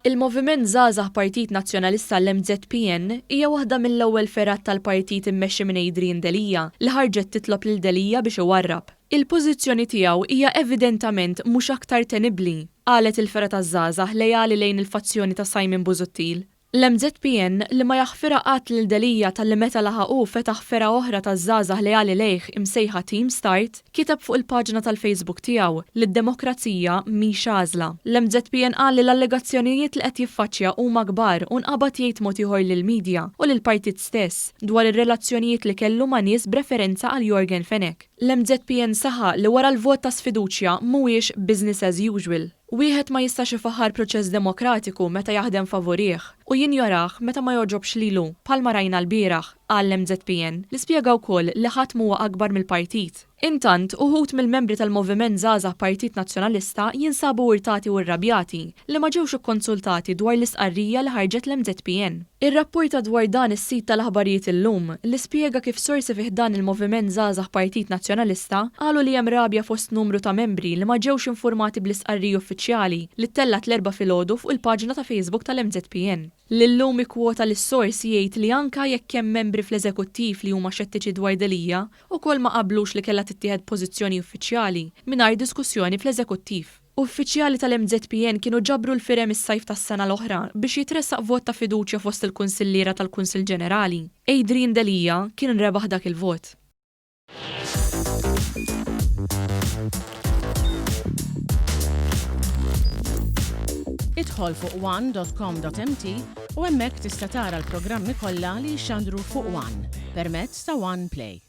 Il-Moviment Żgħażagħ Partit Nazzjonalista l-MZPN hija waħda mill-ewwel ferat tal-partit immexxi minn Adrian Delija li ħarġet titlob lil Delija biex iwarrab. Il-pożizzjoni tiegħu hija evidentament mhux aktar tenibbli, qalet il-fera taż-żgħażagħ lejali lejn il-fazzjoni ta' Simon Busuttil. L-MZPN li ma jaħfira qatt lil Delija tal-li meta laħaqu fetaħ fera oħra taż-żgħażagħ lejali lejh imsejħa Team Start kiteb fuq il-paġna tal-Facebook tiegħu li d-demokrazija mhix għażla. L-MZPN qal li l-allegazzjonijiet li qed jiffaċċja huma kbar u nqabad jgħid mod ieħor lill-midja u lill-partit stess dwar ir-relazzjonijiet li kellu ma' nies b'referenza għal Jorgen Fenek. L-MZPN saħa li wara l-vot ta' sfiduċja mhuwiex business as usual. Wieħed ma jistax ifaħħar proċess demokratiku meta jaħdem favorih u jinjorah meta ma joġobx lilu bħalma rajna l-bieraħ għall MZPN li spjega wkoll li ħadd huwa akbar mill-partit. Intant, uħud mill-membri tal-Moviment Żgħażagħ Partit Nazzjonalista jinsabu irtati u rrabjati li ma ġewx ikkonsultati dwar l-isqarrija li ħarġet l-MZPN. Ir-rapporta dwar dan is-sit tal-aħbarijiet illum li spjega kif sorsi fih dan il-Moviment Żgħażagħ Partit Nazzjonalista qalu li hemm rabja fost numru ta' membri li ma ġewx informati bl-isqarrija uffiċjali li tellat l-erba' filgħodu fuq il-paġna ta' Facebook tal-MZPN. L-lum ikkwota lis-sors jgħid li anka jekk hemm membri fl-eżekuttiv li huma xettiċi dwar Delija ukoll ma qablux li kellha tittieħed pożizzjoni uffiċjali mingħajr diskussjoni fl-eżekuttiv. Uffiċjali tal-MZPN kienu ġabru l-firem is-sajf tas-sena l-oħra biex jitressaq vot ta' fiduċja fost il-Kunsilliera tal-Kunsill Ġenerali. Adrian Delija kien rebaħ dak il-vot. Idħol fuq one.com.mt u hemmhekk tista' tara l-programmi kollha li jxandru fuq One permezz ta' One Play.